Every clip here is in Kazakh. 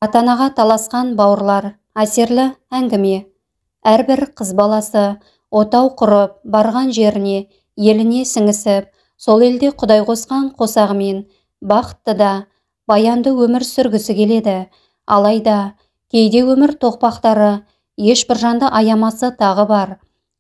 Ата-анаға таласқан бауырлар, әсерлі әңгіме. Әрбір қыз баласы отау құрып, барған жеріне, еліне сіңісіп, сол елде Құдай қосқан қосағымен бақытты да, баянды өмір сүргісі келеді. Алайда, кейде өмір тоқпақтары, ешбір жанды аямасы тағы бар.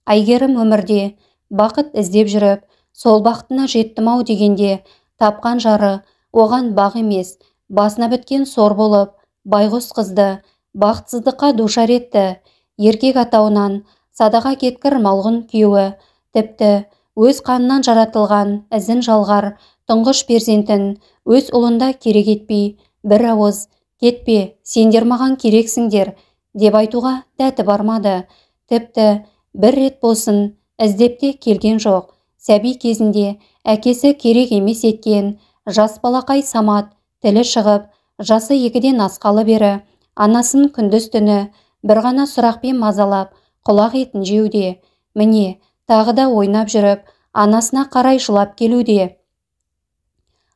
Әйгерім өмірде бақыт іздеп жүріп, сол бақытына жеттім-ау дегенде, тапқан жары оған бақ емес, басына біткен сор болып, байғұс қызды бақытсыздыққа душар етті. Еркек атауынан садаға кеткір малғұн күйеуі, тіпті өз қанынан жаратылған ізін жалғар тұңғыш перзентін өз ұлында керек етпей, бір ауыз «Кетпе, сендер маған керексіңдер» деп айтуға дәті бармады. Тіпті бір рет болсын іздеп те келген жоқ. Сәби кезінде әкесі керек емес еткен жас балақай Самат тілі шығып, жасы 2-ден асқалы бері анасын күндіз-түні бір ғана сұрақпен мазалап, құлақ етін жеуде. Міне, тағы да ойнап жүріп, анасына қарай жылап келуде.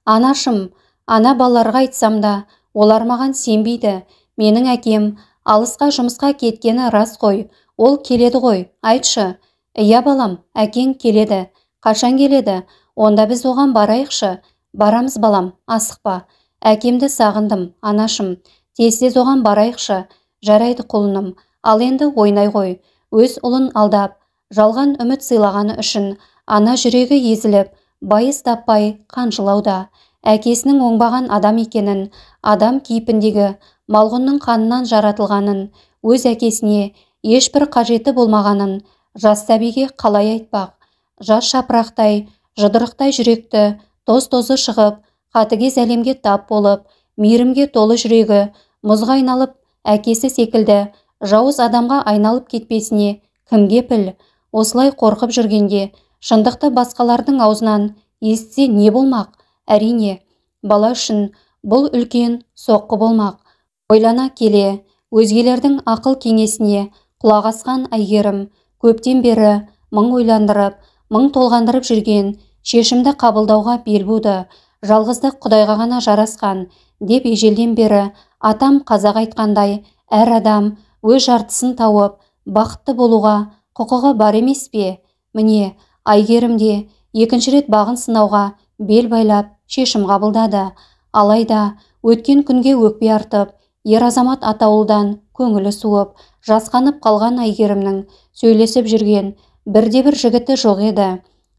Анашым, ана балаларға айтсам да, олар маған сенбейді. Менің әкем алысқа жұмысқа кеткені рас қой. Ол келеді ғой, айтшы. Иә балам, әкең келеді. Қашан келеді? Онда біз оған барайықшы. Барамыз балам, асықпа. Әкемді сағындым, анашым. Тез-тез оған барайықшы. Жарайды құлыным. Ал енді ойнай ғой. Өз ұлын алдап, жалған үміт сыйлағаны үшін ана жүрегі езіліп, байыз таппай қанжылауда. Әкесінің оңбаған адам екенін, адам кейпіндегі малғұнның қанынан жаратылғанын, өз әкесіне ешбір қажеті болмағанын жас сәбиге қалай айтпақ? Жас шапырақтай, жұдырықтай жүректі тоз-тозы шығып, қатыгез әлемге тап болып, мейірімге толы жүрегі мұзға айналып, әкесі секілді жауыз адамға айналып кетпесіне кім кепіл? Осылай қорқып жүргенде, шындықты басқалардың аузынан естісе не болмақ? Әрине, бала үшін бұл үлкен соққы болмақ. Ойлана келе, өзгелердің ақыл кеңесіне құлақ асқан Әйгерім көптен бері мың ойландырып, мың толғандырып жүрген шешімді қабылдауға бел буды. Жалғыздық Құдайға ғана жарасқан деп ежелден бері атам қазақ айтқандай, әр адам өз жартысын тауып, бақытты болуға құқығы бар емес пе? Міне, Әйгерім де екінші рет бағын сынауға бел байлап шешім қабылдады. Алайда өткен күнге өкпе артып, ер азамат атаулыдан көңілі суып, жасқанып қалған Әйгерімнің сөйлесіп жүрген бірде-бір жігіті жоқ еді.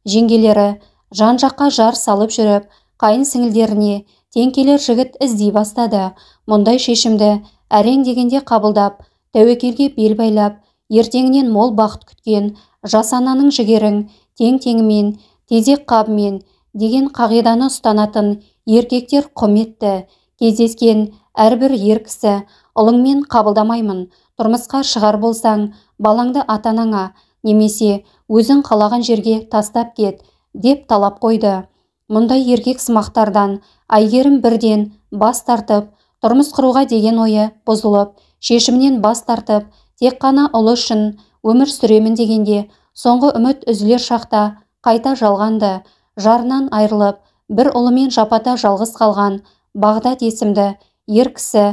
Жеңгелері жан-жаққа жар салып жүріп, қайын сіңілдеріне тең келер жігіт іздей бастады. Мұндай шешімді әрең дегенде қабылдап, тәуекелге бел байлап, ертеңінен мол бақыт күткен жас ананың жігерің тең-теңімен, тезек қабымен деген қағиданы ұстанатын еркектер құм етті. Кездескен әрбір ер кісі ұлыңмен қабылдамаймын, тұрмысқа шығар болсаң, балаңды ата-анаңа немесе өзің қалаған жерге тастап кет деп талап қойды. Мұндай еркек сымақтардан Әйгерім бірден бас тартып, тұрмыс құруға деген ойы бұзылып, шешімнен бас тартып, тек қана ұлы үшін өмір сүремін дегенде, соңғы үміт үзілер шақта қайта жалғанды. Жарынан айырылып, бір ұлымен жапада жалғыз қалған Бағдат есімді ер кісі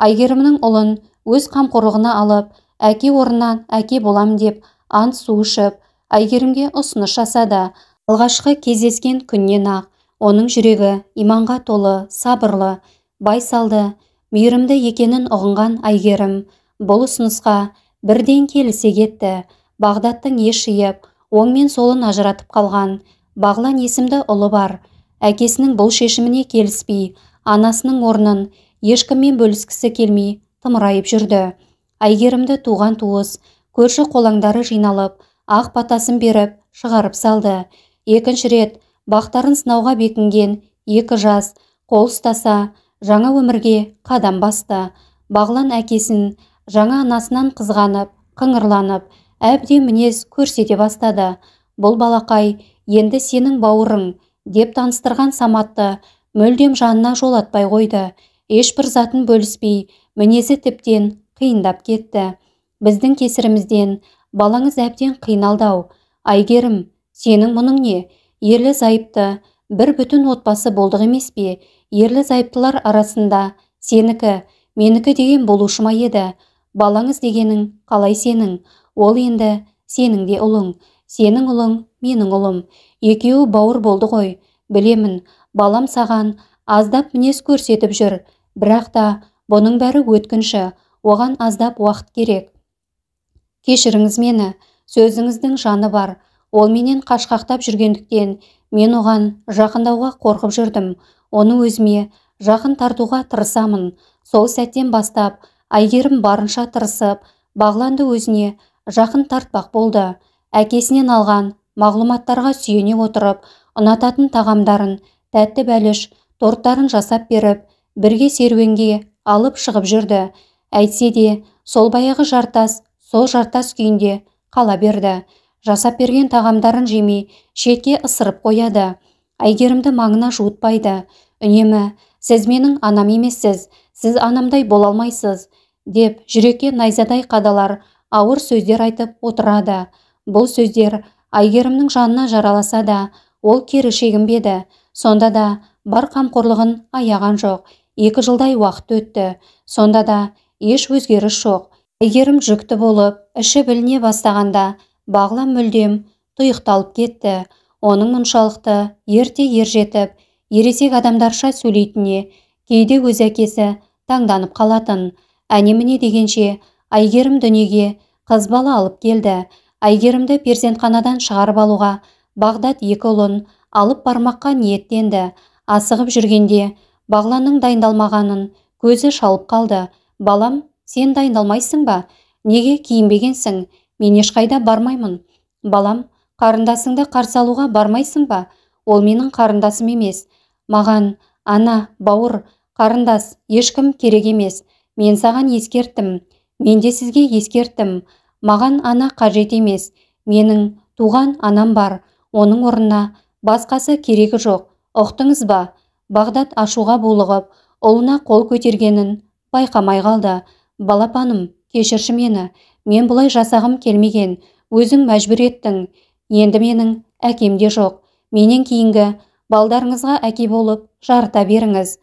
Әйгерімнің ұлын өз қамқорлығына алып, әке орнынан әке болам деп ант су ішіп, Әйгерімге ұсыныс жасады. Алғашқы кездескен күннен ақ оның жүрегі иманға толы, сабырлы, байсалды, мейірімді екенін ұғынған Әйгерім бұл ұсынысқа бірден келісе кетті. Бағдаттың ес жиып, оң мен солын ажыратып қалған Бағлан есімді ұлы бар. Әкесінің бұл шешіміне келіспей, анасының орнын ешкіммен бөліскісі келмей тымырайып жүрді. Әйгерімді туған туыс, көрші қолаңдары жиналып, ақ батасын беріп, шығарып салды. Екінші рет бақтарын сынауға бекінген екі жас қол ұстаса, жаңа өмірге қадам басты. Бағлан әкесін жаңа анасынан қызғанып, қыңырланып, әбден мінез көрсете бастады. Бұл балақай енді сенің бауырың деп таныстырған Саматты мүлдем жанына жолатпай қойды. Ешбір затын бөліспей, мінезі тіптен қиындап кетті. Біздің кесірімізден балаңыз әбден қиналды-ау. Әйгерім, сенің мұның не? Ерлі зайыпты бір бүтін отбасы болдық емес пе? Ерлі зайыптылар арасында сенікі менікі деген болушы ма еді? Балаңыз дегенің қалай сенің? Ол енді сенің де ұлың, сенің ұлың менің ұлым. Екеуі бауыр болды ғой. Білемін, балам саған аздап мінез көрсетіп жүр, бірақ та бұның бәрі өткінші, оған аздап уақыт керек. Кешіріңіз мені, сөзіңіздің жаны бар. Ол менен қашқақтап жүргендіктен мен оған жақындауға қорқып жүрдім. Оны өзіме жақын тартуға тырысамын. Сол сәттен бастап Әйгерім барынша тырысып, Бағланды өзіне жақын тартпақ болды. Әкесінен алған мағлұматтарға сүйене отырып, ұнататын тағамдарын, тәтті бәліш, торттарын жасап беріп, бірге серуенге алып шығып жүрді. Әйтсе де, сол баяғы жартас, сол жартас күйінде қала берді. Жасап берген тағамдарын жемей, шетке ысырып қояды. Әйгерімді маңына жуытпайды. Үнемі, сіз менің анам емессіз, сіз анамдай бола алмайсыз, деп жүрекке найзадай қадалар ауыр сөздер айтып отырады. Бұл сөздер Әйгерімнің жанына жараласа да, ол кері шегінбеді. Сонда да бар қамқорлығын аяған жоқ. 2 жылдай уақыт өтті. Сонда да еш өзгеріс жоқ. Әйгерім жүкті болып, іші біліне бастағанда, Бағлан мүлдем тұйықталып кетті. Оның мұншалықты ерте ержетіп, ересек адамдарша сөйлейтініне кейде өз әкесі таңданып қалатын. Әне-міне дегенше Әйгерім дүниеге қыз бала алып келді. Әйгерімді перзентханадан шығарып алуға Бағдат 2 ұлын алып бармаққа ниеттенді. Асығып жүргенде Бағланның дайындалмағанын көзі шалып қалды. Балам, сен дайындалмайсың ба? Неге киінбегенсің? Мен ешқайда бармаймын. Балам, қарындасыңды қарсы алуға бармайсың ба? Ол менің қарындасым емес. Маған ана, бауыр, қарындас ешкім керек емес. Мен саған ескерттім. Мен де сізге ескерттім. Маған ана қажет емес. Менің туған анам бар. Оның орнына басқасы керегі жоқ. Ұқтыңыз ба? Бағдат ашуға булығып, ұлына қол көтергенін байқамай қалды. Балапаным, кешірші мені. Мен бұлай жасағым келмеген. Өзің мәжбүр еттің. Енді менің әкем де жоқ. Менен кейінгі балдарыңызға әке болып жарыта беріңіз.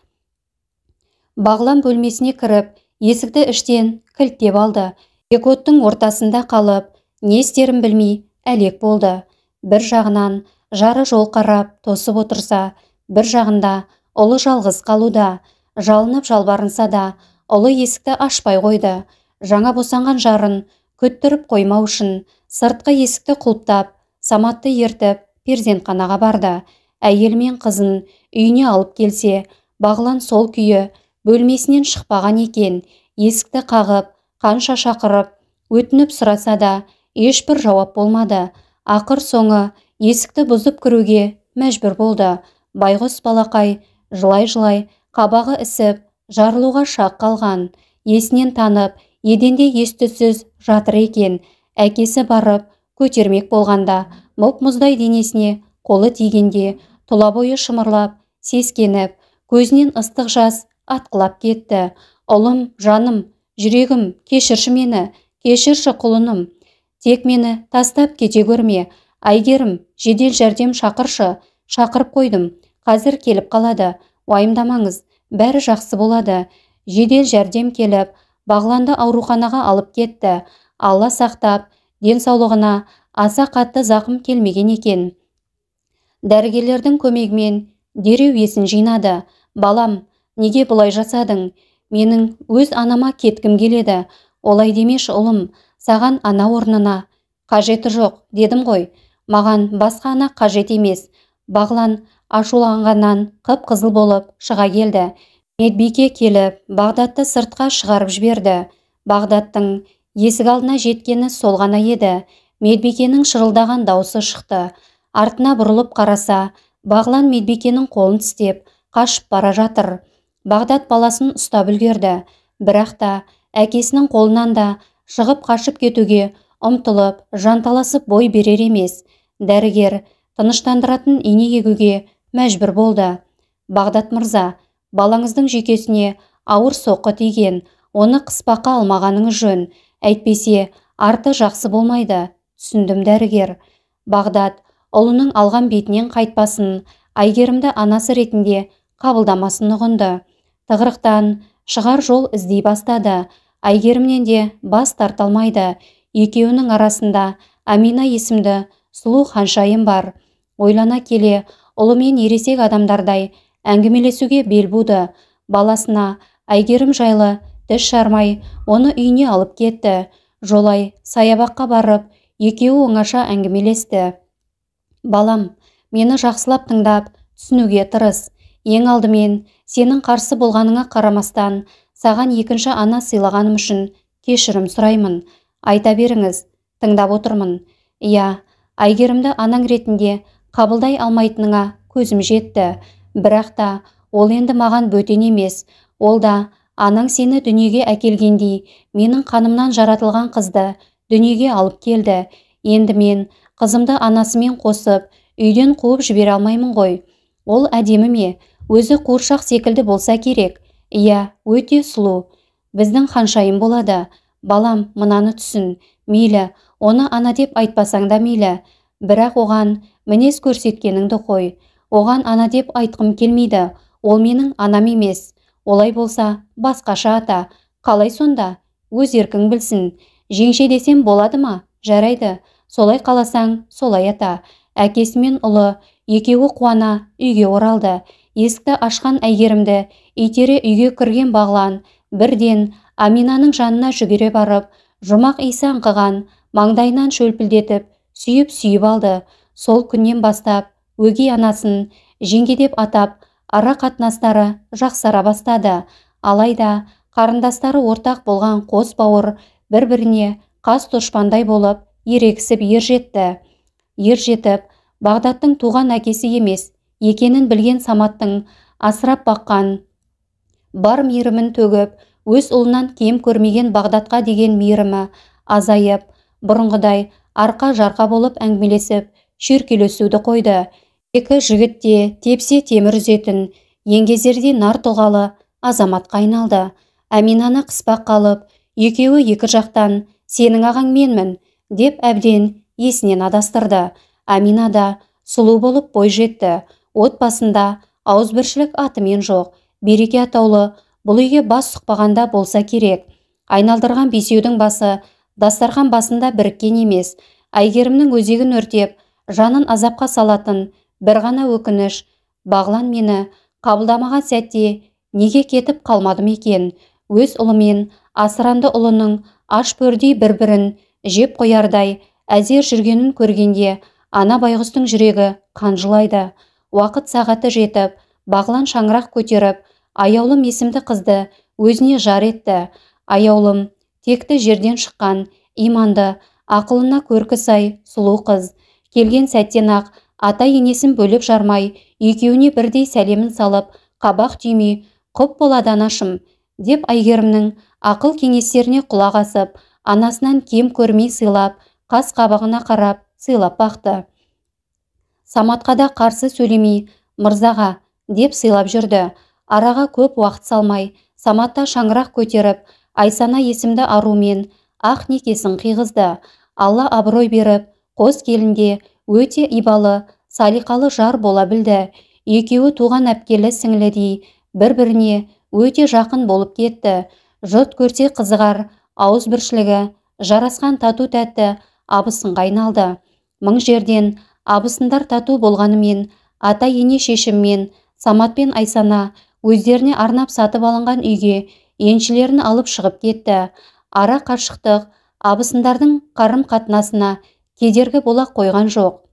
Бағлан бөлмесіне кіріп, есікті іштен кілттеп алды. Екі ортасында қалып, не істерін білмей әлек болды. Бір жағынан жары жол қарап тосып отырса, бір жағында ұлы жалғыз қалуда. Жалынып жалбарынса да, ұлы есікті ашпай қойды. Жаңа босанған жарын күттіріп қоймау үшін сыртқы есікті құлыптап, Саматты ертіп перзентханаға барды. Әйел мен қызын үйіне алып келсе, Бағлан сол күйі бөлмесінен шықпаған екен. Есікті қағып, қанша шақырып, өтініп сұраса да, ешбір жауап болмады. Ақыр соңы есікті бұзып кіруге мәжбүр болды. Байғұс балақай жылай-жылай, қабағы ісіп, жарылуға шақ қалған. Есінен танып, еденде ес-түссіз жатыр екен. Әкесі барып көтермек болғанда, мұп-мұздай денесіне қолы тигенде, тұла бойы шымырлап, сескеніп, көзінен ыстық жас атқылап кетті. Ұлым, жаным, жүрегім, кешірші мені, кешірші құлыным. Тек мені тастап кете көрме. Әйгерім, жедел жәрдем шақыршы. Шақырып қойдым. Қазір келіп қалады. Уайымдамаңыз, бәрі жақсы болады. Жедел жәрдем келіп, Бағланды ауруханаға алып кетті. Алла сақтап, денсаулығына аса қатты зақым келмеген екен. Дәрігерлердің көмегімен дереу есін жинады. Балам, неге бұлай жасадың? Менің өз анама кеткім келеді. Олай демеші ұлым, саған ана орнына. Қажеті жоқ, дедім ғой. Маған басқа ана қажет емес. Бағлан ашуланғаннан қып-қызыл болып шыға келді. Медбике келіп, Бағдатты сыртқа шығарып жіберді. Бағдаттың есік алдына жеткені сол ғана еді. Медбикенің шырылдаған даусы шықты. Артына бұрылып қараса, Бағлан медбикенің қолын тістеп, қашып бара жатыр. Бағдат баласын ұстап үлгерді. Бірақ та әкесінің қолынан да шығып қашып кетуге ұмтылып, жанталасып бой берер емес. Дәрігер тыныштандыратын ине егуге мәжбүр болды. Бағдат мырза, балаңыздың жүйкесіне ауыр соққы тиген. Оны қыспаққа алмағаныңыз жөн. Әйтпесе, арты жақсы болмайды. Түсіндім, дәрігер. Бағдат ұлының алған бетінен қайтпасын, Әйгерімді анасы ретінде қабылдамасын ұғынды. Тығырықтан шығар жол іздей бастады. Әйгерімнен де бас тарта алмайды. Екеуінің арасында Амина есімді сұлу ханшайым бар. Ойлана келе, ұлы мен ересек адамдардай әңгімелесуге бел буды. Баласына Әйгерім жайлы тіс жармай, оны үйіне алып кетті. Жолай саябаққа барып, екеуі оңаша әңгімелесті. Балам, мені жақсылап тыңдап, түсінуге тырыс. Ең алдымен, сенің қарсы болғаныңа қарамастан, саған екінші ана сыйлағаным үшін кешірім сұраймын. Айта беріңіз, тыңдап отырмын. Иә, Әйгерімді анаң ретінде қабылдай алмайтыныңа көзім жетті. Бірақ та ол енді маған бөтен емес. Ол да анаң сені дүниеге әкелгендей, менің қанымнан жаратылған қызды дүниеге алып келді. Енді мен қызымды анасымен қосып, үйден қуып жібере алмаймын ғой. Ол әдемі ме? Өзі қуыршақ секілді болса керек. Иә, өте сұлу. Біздің ханшайым болады. Балам, мынаны түсін. Мейлі, оны ана деп айтпасаң да мейлі. Бірақ оған мінез көрсеткеніңді қой. Оған ана деп айтқым келмейді. Ол менің анам емес. Олай болса, басқаша ата. Қалай сонда? Өз еркің білсін. Жеңше десем болады ма? Жарайды. Солай қаласаң, солай ата. Әкесі мен ұлы екеуі қуана үйге оралды. Есікті ашқан Әйгерімді итере үйге кірген Бағлан бірден Аминаның жанына жүгіре барып, жұмақ иісі аңқыған маңдайынан шөлпілдетіп, сүйіп алды. Сол күннен бастап өгей анасын жеңге деп атап, ара қатынастары жақсара бастады. Алайда қарындастары ортақ болған қос бауыр бір-біріне қас дұшпандай болып ерегісіп ержетіп, Бағдаттың туған әкесі емес екенін білген Саматтың асырап баққан бар мейірімін төгіп, өз ұлынан кем көрмеген Бағдатқа деген мейірімі азайып, бұрынғыдай арқа-жарқа болып әңгімелесіп, шүйіркелесуді қойды. Екі жігіт те тепсе темір үзетін, еңгезердей нар тұлғалы азаматқа айналды. Аминаны қыспақ қалып, екеуі екі жақтан сенің ағаң менмін деп әбден есінен адастырды. Амина да сұлу болып бой жетті. Отбасында ауызбіршілік атымен жоқ. Береке атаулы бұл үйге бас сұқпағанда болса керек. Айналдырған бесеудің басы дастархан басында біріккен емес. Әйгерімнің өзегін өртеп, жанын азапқа салатын бір ғана өкініш. Бағлан мені қабылдамаған сәтте неге кетіп қалмадым екен? Өз ұлымен асыранды ұлының аш бөрдей бір-бірін жеп қоярдай әзер жүргенін көргенде ана байғұстың жүрегі қан жылайды. Уақыт сағаты жетіп, Бағлан шаңырақ көтеріп, аяулым есімді қызды өзіне жар етті. Аяулым текті жерден шыққан, иманды, ақылына көркі сай сұлу қыз. Келген сәттен-ақ ата енесін бөліп жармай, екеуіне бірдей сәлемін салып, қабақ түймей, құп болады анашым, деп Әйгерімнің ақыл кеңестеріне құлақ асып, анасынан кем көрмей сыйлап, қас қабағына қарап сыйлап бақты. Саматқа да қарсы сөйлемей, мырзаға деп сыйлап жүрді. Араға көп уақыт салмай, Саматта шаңырақ көтеріп, Айсана есімді арумен ақ некесін қиғызды. Алла абырой беріп, қос келінде өте ибалы, салиқалы жар бола білді. Екеуі туған әпкелі сіңлідей бір-біріне өте жақын болып кетті. Жұрт көрсе қызығар, ауызбіршілігі жарасқан тату тәтті абысынға айналды. Мың жерден абысындар тату болғанымен, ата ене шешіммен Самат пен Айсана өздеріне арнап сатып алынған үйге еншілерін алып шығып кетті. Ара қашықтық абысындардың қарым қатынасына кедергі бола қойған жоқ.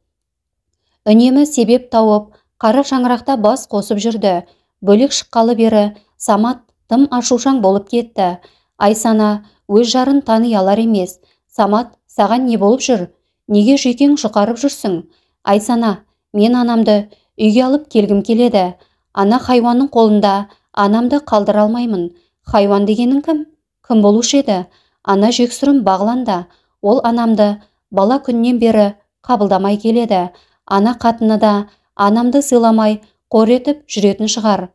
Үнемі себеп тауып, қара шаңырақта бас қосып жүрді. Бөлек шыққалы бері Самат тым ашушаң болып кетті. Айсана өз жарын тани алар емес. Самат, саған не болып жүр? Неге жүйкең жұқарып жүрсің? Айсана, мен анамды үйге алып келгім келеді. Ана хайуанның қолында анамды қалдыра алмаймын. Хайуан дегенің кім? Кім болушы еді? Ана жексұрын Бағланда. Ол анамды бала күннен бері қабылдамай келеді. Ана қатыны да анамды сыйламай қор етіп жүретін шығар.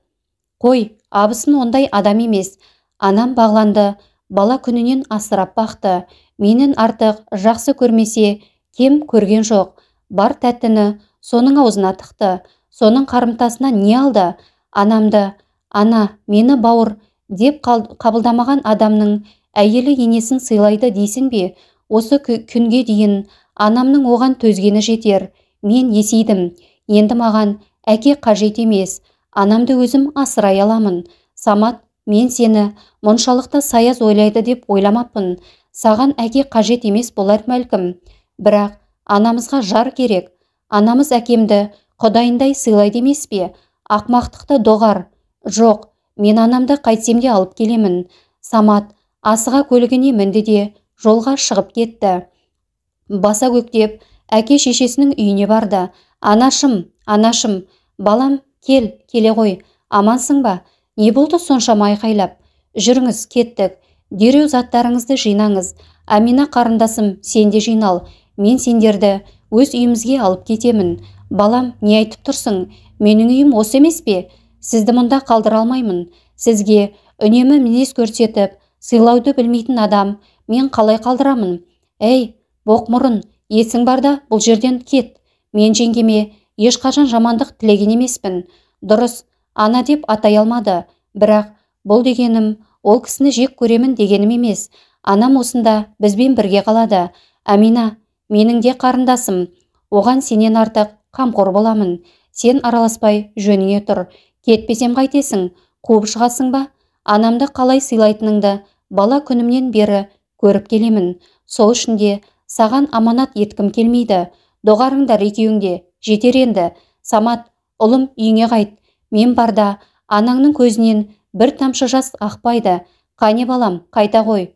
Қой, абысын ондай адам емес. Анам Бағланды бала күнінен асырап бақты. Менен артық жақсы көрмесе кем көрген жоқ. Бар тәттіні соның аузына тықты. Соның қарымтасына не алды? Анамды, ана, мені бауыр деп қабылдамаған адамның әйелі енесін сыйлайды дейсің бе? Осы күнге дейін анамның оған төзгені жетер. Мен есейдім. Енді маған әке қажет емес. Анамды өзім асырай аламын. Самат, мен сені мұншалықты саяз ойлайды деп ойламаппын. Саған әке қажет емес болар бәлкім. Бірақ анамызға жар керек. Анамыз әкемді құдайындай сыйлайды емес пе? Ақмақтықты доғар. Жоқ, мен анамды қайтсем де алып келемін. Самат асыға көлігіне мінді де жолға шығып кетті. Баса көктеп әке шешесінің үйіне барды. Анашым, анашым, балам, келе ғой, амансың ба? Не болды соншама айқайлап? Жүріңіз, кеттік. Дереу заттарыңызды жинаңыз. Амина қарындасым, сен де жинал. Мен сендерді өз үйімізге алып кетемін. Балам, не айтып тұрсың? Менің үйім осы емес пе? Сізді мұнда қалдыра алмаймын. Сізге үнемі мінез көрсетіп, сыйлауды білмейтін адам мен қалай қалдырамын? Ей, боқмұрын, есің барда бұл жерден кет. Мен жеңгеме ешқашан жамандық тілеген емеспін. Дұрыс, ана деп атай алмады. Бірақ бұл дегенім ол кісіні жек көремін дегенім емес. Анам осында бізбен бірге қалады. Амина, менің де қарындасым. Оған сенен артық қамқор боламын. Сен араласпай жөніңе тұр. Кетпесем қайтесің? Қуып шығасың ба? Анамды қалай сыйлайтыныңды бала күнімнен бері көріп келемін. Сол үшін де саған аманат еткім келмейді. Доғарыңдар екеуіңде, жетер енді. Самат, ұлым, үйіңе қайт. Мен барда анаңның көзінен бір тамшы жас ақпайды. Қане балам, қайта ғой.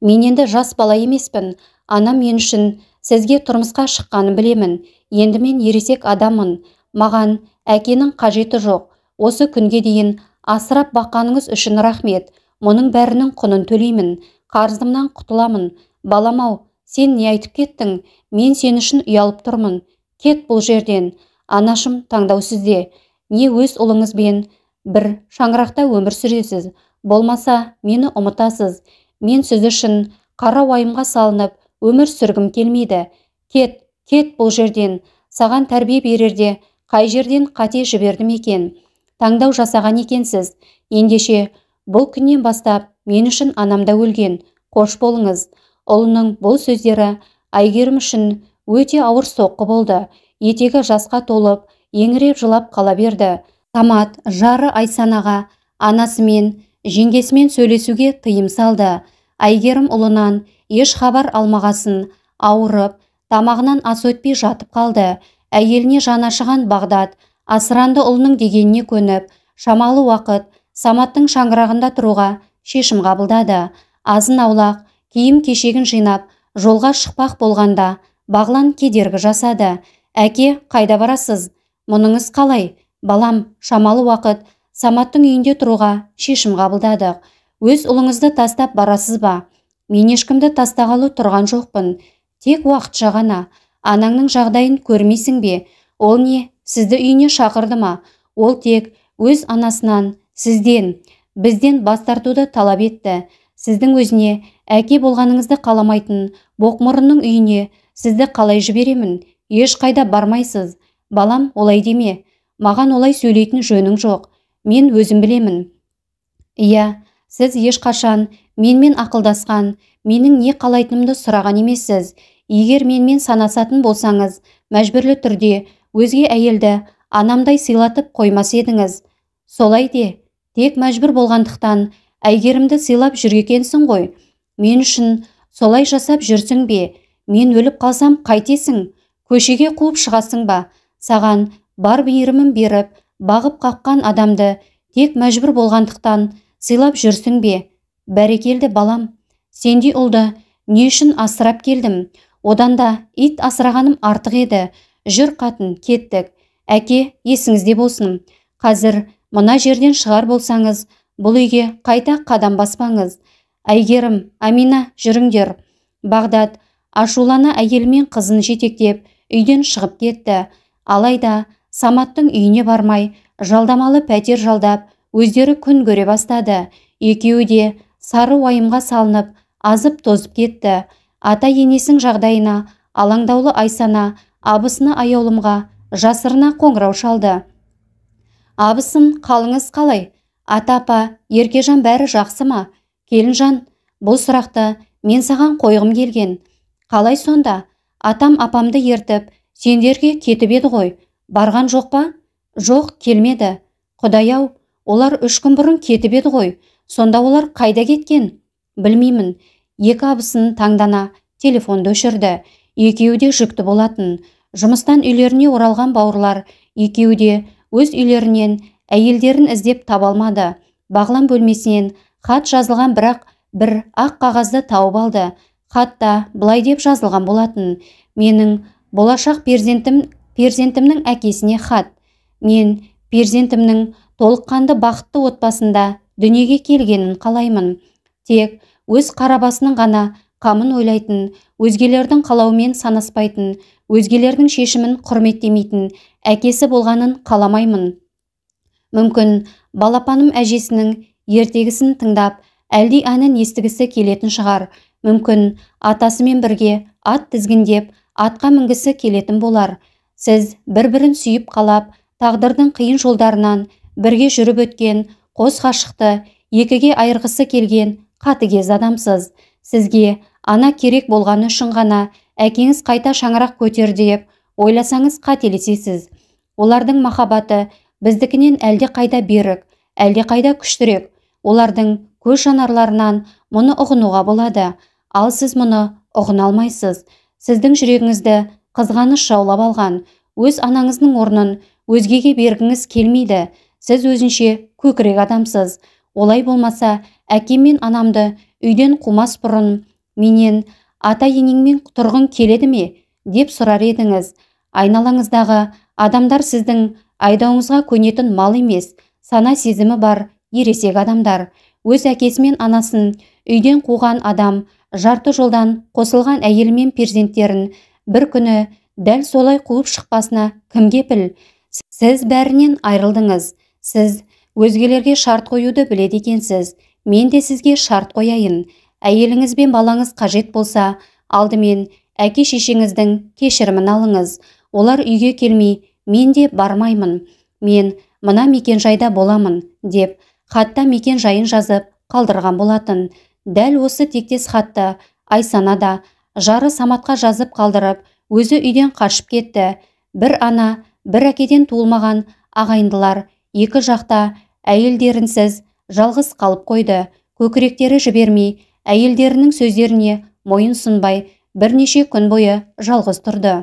Мен енді жас бала емеспін. Анам мен үшін сізге тұрмысқа шыққанын білемін. Енді мен ересек адаммын. Маған әкенің қажеті жоқ. Осы күнге дейін асырап баққаныңыз үшін рахмет. Мұның бәрінің құнын төлеймін. Қарызымнан құтыламын. Балам-ау, сен не айтып кеттің? Мен сен үшін ұялып тұрмын. Кет бұл жерден. Анашым, таңдау сізде. Не өз ұлыңызбен бір шаңырақта өмір сүресіз, болмаса мені ұмытасыз. Мен сіз үшін қара уайымға салынып өмір сүргім келмейді. Кет бұл жерден. Саған тәрбие берерде қай жерден қате жібердім екен? Таңдау жасаған екенсіз. Ендеше бұл күннен бастап мен үшін анамда өлген. Қош болыңыз. Ұлының бұл сөздері Әйгерім үшін өте ауыр соққы болды. Етегі жасқа толып, еңіреп жылап қала берді. Самат жары Айсанаға анасымен, жеңгесімен сөйлесуге тыйым салды. Әйгерім ұлынан еш хабар алмағасын, ауырып, тамағынан ас өтпей жатып қалды. Әйеліне жаны ашыған Бағдат асыранды ұлының дегеніне көніп, шамалы уақыт Саматтың шаңырағында тұруға шешім қабылдады. Азын аулақ киім кешегін жинап, жолға шықпақ болғанда Бағлан кедергі жасады. Әке, қайда барасыз? Мұныңыз қалай? Балам, шамалы уақыт Саматтың үйінде тұруға шешім қабылдадық. Өз ұлыңызды тастап барасыз ба? Мен ешкімді тастағалы тұрған жоқпын. Тек уақытша ғана. Анаңның жағдайын көрмейсің бе? Ол не, сізді үйіне шақырды ма? Ол тек өз анасынан, сізден, бізден бас тартуды талап етті. Сіздің өзіне әке болғаныңызды қаламайтын боқмұрынның үйіне сізді қалай жіберемін? Ешқайда бармайсыз. Балам, олай деме. Маған олай сөйлейтін жөнің жоқ. Мен өзім білемін. Иә, сіз ешқашан менімен ақылдасқан, менің не қалайтынымды сұраған емессіз. Егер менімен санасатын болсаңыз, мәжбүрлі түрде өзге әйелді анамдай сыйлатып қоймас едіңіз. Солай де, тек мәжбүр болғандықтан Әйгерімді сыйлап жүргенсің ғой. Мен үшін солай жасап жүрсің бе? Мен өліп қалсам қайтесің? Көшеге қуып шығасың ба? Саған бар мейірімін беріп, бағып қаққан адамды тек мәжбүр болғандықтан сыйлап жүрсің бе? Бәрекелді балам. Сендей ұлды не үшін асырап келдім? Одан да ит асырағаным артық еді. Жүр қатын, кеттік. Әке, есіңізде болсын. Қазір мына жерден шығар болсаңыз, бұл үйге қайта қадам баспаңыз. Әйгерім, Амина, жүріңдер. Бағдат ашулана әйелімен қызын жетектеп үйден шығып кетті. Алайда Саматтың үйіне бармай, жалдамалы пәтер жалдап, өздері күн көре бастады. Екеуі де сары уайымға салынып, азып тозып кетті. Ата енесінің жағдайына алаңдаулы Айсана абысыны аяулымға жасырына қоңырау шалды. Абысын, қалыңыз қалай? Ата апа, Еркежан бәрі жақсы ма? Келінжан, бұл сұрақты мен саған қойғым келген. Қалай сонда? Атам апамды ертіп, сендерге кетіп еді ғой. Барған жоқ па? Жоқ, келмеді. Құдай-ау, олар 3 күн бұрын кетіп еді ғой. Сонда олар қайда кеткен? Білмеймін. Екі абысын таңдана телефонды өшірді. Екеуі де жүкті болатын. Жұмыстан үйлеріне оралған бауырлар екеуі де өз үйлерінен әйелдерін іздеп таба алмады. Бағлан бөлмесінен хат жазылған, бірақ бір ақ қағазды тауып алды. Хатта былай деп жазылған болатын: менің болашақ перзентімнің әкесіне хат. Мен перзентімнің толыққанды бақытты отбасында дүниеге келгенін қалаймын. Тек өз қарабасының ғана қамын ойлайтын, өзгелердің қалауымен санаспайтын, өзгелердің шешімін құрметтемейтін әкесі болғанын қаламаймын. Мүмкін балапаным әжесінің ертегісін тыңдап, әлди әнін естігісі келетін шығар. Мүмкін атасымен бірге ат тізгіндеп, атқа мінгісі келетін болар. Сіз бір-бірін сүйіп қалап, тағдырдың қиын жолдарынан бірге жүріп өткен, қос ғашықты екіге айырғысы келген қатыгез адамсыз. Сізге ана керек болғаны үшін ғана әкеңіз қайта шаңырақ көтерді деп ойласаңыз қателесесіз. Олардың махаббаты біздікінен әлде қайда берік, әлде қайда күштірек. Олардың көз жанарларынан мұны ұғынуға болады, ал сіз мұны ұғына алмайсыз. Сіздің жүрегіңізді қызғаныш жаулап алған. Өз анаңыздың орнын өзгеге бергіңіз келмейді. Сіз өзінше көкірек адамсыз. Олай болмаса, әкем мен анамды үйден қумас бұрын менен ата-енеңмен тұрғың келеді ме? Деп сұрар едіңіз. Айналаңыздағы адамдар сіздің айдауыңызға көнетін мал емес, сана сезімі бар ересек адамдар. Өз әкесі мен анасын үйден қуған адам жарты жолдан қосылған әйелі мен перзенттерін бір күні дәл солай қуып шықпасына кім кепіл? Сіз бәрінен айрылдыңыз. Сіз өзгелерге шарт қоюды біледі екенсіз. Мен де сізге шарт қояйын. Әйеліңіз бен балаңыз қажет болса, алдымен әке-шешеңіздің кешірімін алыңыз. Олар үйге келмей, мен де бармаймын. Мен мына мекенжайда боламын, деп хатта мекенжайын жазып қалдырған болатын. Дәл осы тектес хатты Айсана да жары Саматқа жазып қалдырып, өзі үйден қашып кетті. Бір ана, бір әкеден туылмаған ағайындылар екі жақта әйелдерінсіз жалғыз қалып қойды. Көкіректері жібермей, әйелдерінің сөздеріне мойын сұнбай, бірнеше күн бойы жалғыз тұрды.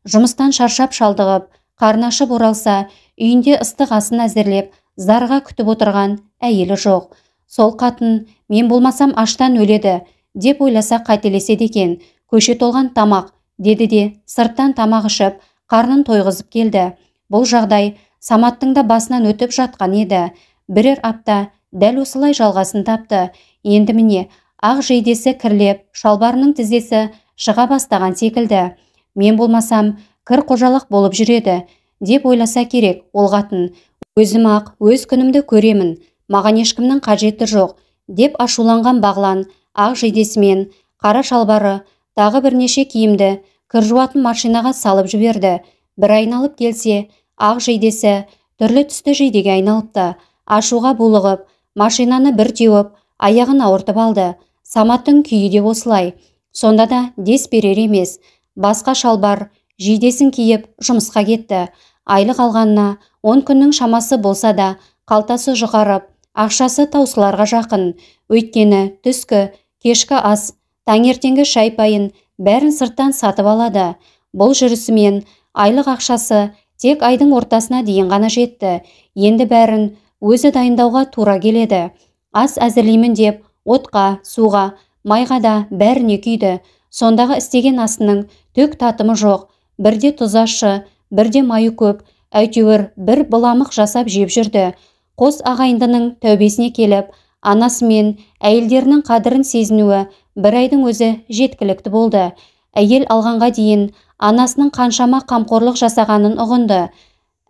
Жұмыстан шаршап шалдығып, қарны ашып оралса, үйінде ыстық асын әзірлеп, зарға күтіп отырған әйелі жоқ. Сол қатын мен болмасам аштан өледі деп ойласа қателеседі екен. Көше толған тамақ, деді де сырттан тамақ ішіп, қарнын тойғызып келді. Бұл жағдай Саматтың да басынан өтіп жатқан еді. Бірер апта дәл осылай жалғасын тапты. Енді міне ақ жейдесі кірлеп, шалбарының тізесі шыға бастаған секілді. Мен болмасам кір қожалық болып жүреді деп ойласа керек ол қатын. Өзім ақ өз күнімді көремін, маған ешкімнің қажеті жоқ, деп ашуланған Бағлан ақ жейдесімен қара шалбары тағы бірнеше киімді кір жуатын машинаға салып жіберді. Бір айналып келсе, ақ жейдесі түрлі түсті жейдеге айналыпты. Ашуға булығып, машинаны бір теуіп, аяғын ауыртып алды. Саматтың күйі де осылай. Сонда да дес берер емес. Басқа шалбар жейдесін киіп жұмысқа кетті. Айлық алғанына 10 күннің шамасы болса да, қалтасы жұқарып, ақшасы таусыларға жақын. Өйткені түскі, кешкі ас, таңертеңгі шай пайын бәрін сырттан сатып алады. Бұл жүрісімен айлық ақшасы тек айдың ортасына дейін ғана жетті. Енді бәрін өзі дайындауға тура келеді. Ас әзірлеймін деп отқа, суға, майға да бәріне күйді. Сондағы істеген асының түк татымы жоқ. Бірде тұз ащы, бірде майы көп, әйтеуір бір быламық жасап жеп жүрді. Қос ағайындының тәубесіне келіп, анасы мен әйелдерінің қадірін сезінуі бір айдың өзі жеткілікті болды. Әйел алғанға дейін анасының қаншама қамқорлық жасағанын ұғынды.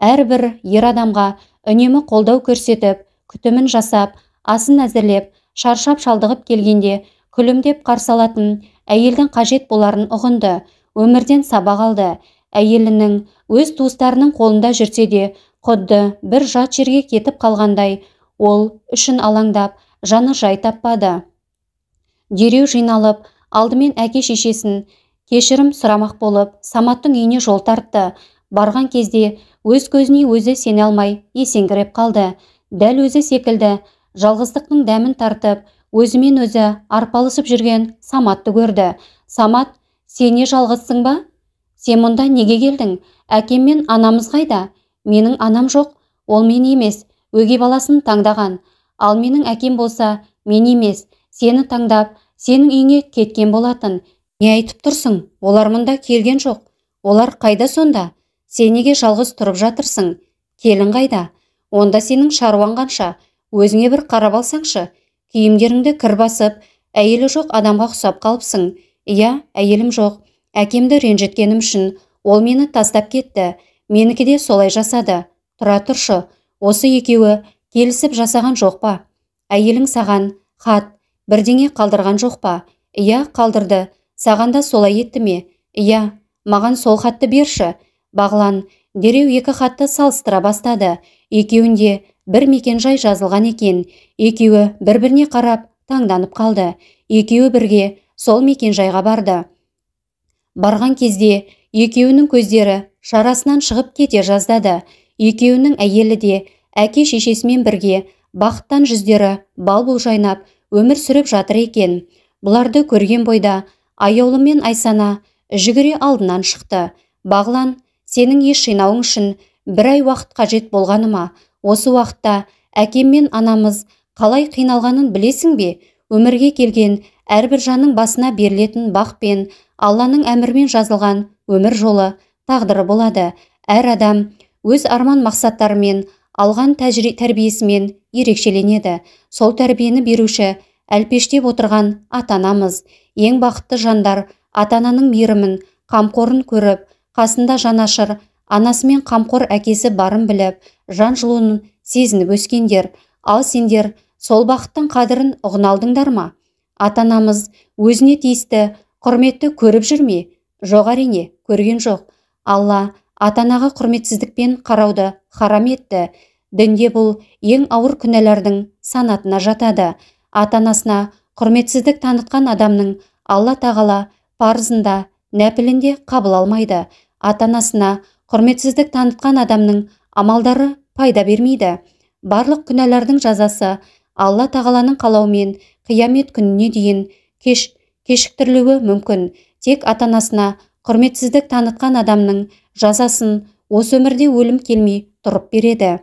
Әрбір ер адамға үнемі қолдау көрсетіп, күтімін жасап, асын әзірлеп, шаршап шалдығып келгенде күлімдеп қарсы алатын әйелдің қажет боларын ұғынды. Өмірден сабақ алды. Әйелінің өз туыстарының қолында жүрсе де, құдды бір жат жерге кетіп қалғандай, Ол үшін алаңдап, жаны жай таппады. Дереу жиналып, алдымен әке-шешесін кешірім сұрамақ болып, Саматтың үйіне жол тартты. Барған кезде өз көзіне өзі сене алмай есеңгіреп қалды. Дәл өзі секілді жалғыздықтың дәмін тартып, өзімен өзі арпалысып жүрген Саматты көрді. Самат, сен не жалғызсың ба? Сен мұнда неге келдің? Әкем мен анамыз қайда? Менің анам жоқ, ол мен емес, өгей баласын таңдаған. Ал менің әкем болса, мен емес, сені таңдап, сенің үйіңе кеткен болатын. Не айтып тұрсың? Олар мұнда келген жоқ. Олар қайда сонда? Сен неге жалғыз тұрып жатырсың? Келін қайда? Онда сенің шаруаң қанша? Өзіңе бір қарап алсаңшы. Киімдеріңді кір басып, әйелі жоқ адамға ұқсап қалыпсың. Иә, әйелім жоқ. Әкемді ренжіткенім үшін ол мені тастап кетті. Менікі де солай жасады. Тұра тұршы, осы екеуі келісіп жасаған жоқ па? Әйелің саған хат, бірдеңе қалдырған жоқ па? Иә, қалдырды. Саған да солай етті ме? Иә, маған сол хатты берші. Бағлан дереу екі хатты салыстыра бастады. Екеуінде бір мекенжай жазылған екен. Екеуі бір-біріне қарап таңданып қалды. Екеуі бірге сол мекенжайға барды. Барған кезде екеуінің көздері шарасынан шығып кете жаздады. Екеуінің әйелі де әке-шешесімен бірге бақыттан жүздері бал-бұл жайнап өмір сүріп жатыр екен. Бұларды көрген бойда аяулы мен Айсана жүгіре алдынан шықты. Бағлан, сенің еш жинауың үшін бір ай уақыт қажет болғаны ма? Осы уақытта әкем мен анамыз қалай қиналғанын білесің бе? Өмірге келген әрбір жанның басына берілетін бақ пен Алланың әмірімен жазылған өмір жолы, тағдыры болады. Әр адам өз арман мақсаттарымен алған тәрбиесімен ерекшеленеді. Сол тәрбиені беруші әлпештеп отырған ата-анамыз. Ең бақытты жандар ата-ананың мейірімін, қамқорын көріп, қасында жанашыр анасымен қамқор әкесі барын біліп, жан жылуын сезініп өскендер. Ал сендер сол бақыттың қадірін ұғына алдыңдар ма? Ата-анамыз өзіне тиісті құрметті көріп жүр ме? Жоқ, әрине, көрген жоқ. Алла ата-анаға құрметсіздікпен қарауды харам етті. Дінде бұл ең ауыр күнәлардың санатына жатады. Ата-анасына құрметсіздік танытқан адамның Алла тағала парызында, нәпілінде қабыл алмайды. Ата-анасына құрметсіздік танытқан адамның амалдары пайда бермейді. Барлық күнәлардың жазасы Алла тағаланың қалауымен қиямет күніне дейін кешіктірілуі мүмкін. Тек ата-анасына құрметсіздік танытқан адамның жазасын осы өмірде өлім келмей тұрып береді.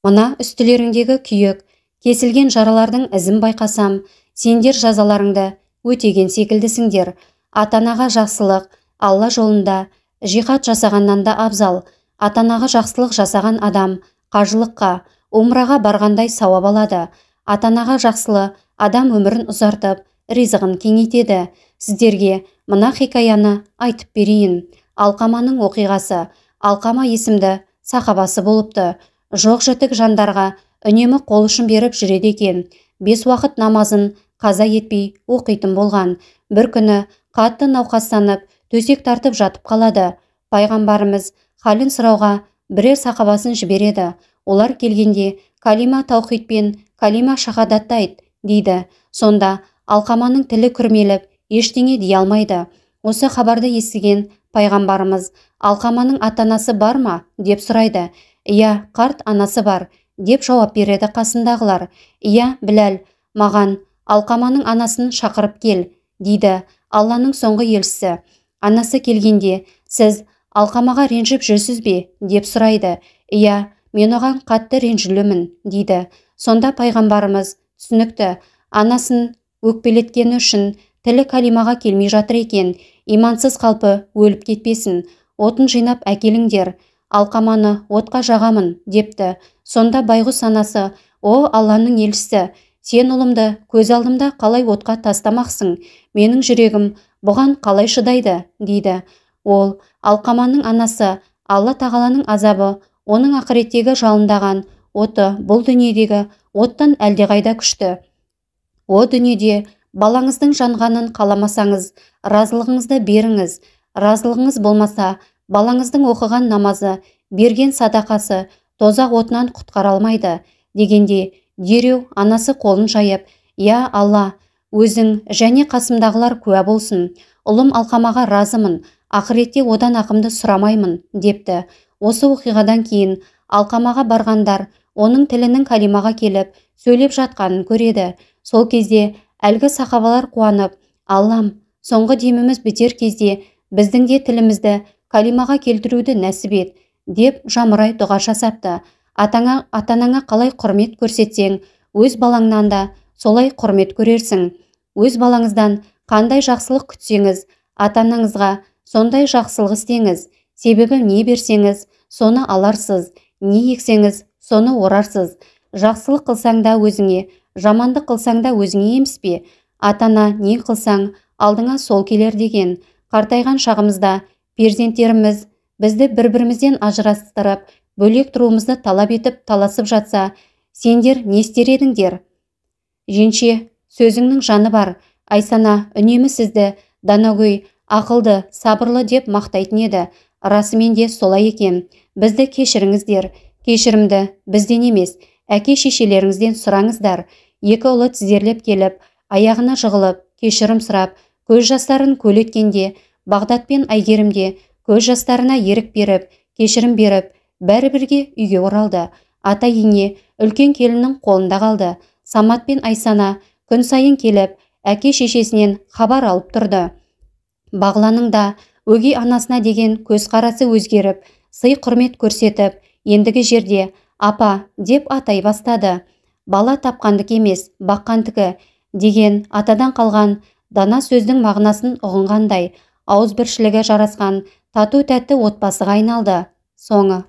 Мына үстілеріңдегі күйік, кесілген жаралардың ізін байқасам, сендер жазаларыңды өтеген секілдісіңдер. Ата-анаға жақсылық Алла жолында жихад жасағаннан да абзал. Ата-анаға жақсылық жасаған адам қажылыққа, умраға барғандай сауап алады. Ата-анаға жақсылы адам өмірін ұзартып, ризығын кеңейтеді. Сіздерге мына хикаяны айтып берейін. Алқаманың оқиғасы. Алқама есімді сахабасы болыпты. Жоқ-жітік жандарға үнемі қол ұшын беріп жүреді екен. 5 уақыт намазын қаза етпей оқитын болған. Бір күні қатты науқастанып, төсек тартып жатып қалады. Пайғамбарымыз халін сұрауға бірер сахабасын жібереді. Олар келгенде калима таухид пен калима шахадатты айт дейді. Сонда Алқаманың тілі күрмеліп, ештеңе дей алмайды. Осы хабарды естіген пайғамбарымыз Алқаманың ата-анасы бар ма деп сұрайды. Иә, қарт анасы бар деп жауап береді қасындағылар. Иә, Біләл, маған Алқаманың анасын шақырып кел дейді Алланың соңғы елшісі. Анасы келгенде, сіз Алқамаға ренжіп жүрсіз бе деп сұрайды. Иә, мен оған қатты ренжілімін дейді. Сонда пайғамбарымыз түсінікті, анасын өкпелеткені үшін тілі калимаға келмей жатыр екен. Имансыз қалпы өліп кетпесін. Отын жинап әкеліңдер. Алқаманы отқа жағамын депті. Сонда байғұс анасы, о Алланың елшісі, сен ұлымды көз алдымда қалай отқа тастамақсың? Менің жүрегім бұған қалай шыдайды дейді. Ол Алқаманың анасы, Алла тағаланың азабы, оның ақыреттегі жалындаған оты бұл дүниедегі оттан әлдеқайда күшті. О дүниеде балаңыздың жанғанын қаламасаңыз, разылығыңызды беріңіз. Разылығыңыз болмаса, балаңыздың оқыған намазы, берген садақасы тозақ отынан құтқара алмайды дегенде, Дереу анасы қолын жайып, «Я Алла, өзің және қасымдағылар куә болсын, ұлым Алқамаға разымын, ақыретте одан ақымды сұрамаймын» депті. Осы оқиғадан кейін Алқамаға барғандар оның тілінің калимаға келіп сөйлеп жатқанын көреді. Сол кезде әлгі сахабалар қуанып, «Аллам, соңғы деміміз бітер кезде біздің де тілімізді калимаға келтіруді нәсіп ет» деп жамырай дұға жасапты. Атаңа қалай құрмет көрсетсең, өз балаңнан да солай құрмет көрерсің. Өз балаңыздан қандай жақсылық күтсеңіз, ата-анаңызға сондай жақсылық істеңіз. Себебі не берсеңіз, соны аларсыз, не ексеңіз, соны орарсыз. Жақсылық қылсаң да өзіңе, жамандық қылсаң да өзіңе емес пе? Ата-ана не қылсаң, алдыңа сол келер деген. Қартайған шағымызда перзенттеріміз бізді бір-бірімізден ажырастырып, бөлек тұруымызды талап етіп таласып жатса, сендер не істер едіңдер? Женше, сөзіңнің жаны бар. Айсана үнемі сізді данагөй, ақылды, сабырлы деп мақтайтын еді. Расымен де солай екен. Бізді кешіріңіздер. Кешірімді бізден емес, әке-шешелеріңізден сұраңыздар. Екі ұлы тізерлеп келіп, аяғына жығылып, кешірім сұрап, көз жастарын көл еткенде, Бағдат пен Әйгерім де көз жастарына ерік беріп, кешірім беріп, бәрі бірге үйге оралды. Ата-ене үлкен келіннің қолында қалды. Самат пен Айсана күн сайын келіп, әке-шешесінен хабар алып тұрды. Бағланың да өгей анасына деген көзқарасы өзгеріп, сый құрмет көрсетіп, ендігі жерде «апа» деп атай бастады. Бала тапқандық емес, баққандығы деген атадан қалған дана сөздің мағынасын ұғынғандай, ауызбіршілігі жарасқан тату-тәтті отбасыға айналды. Соңы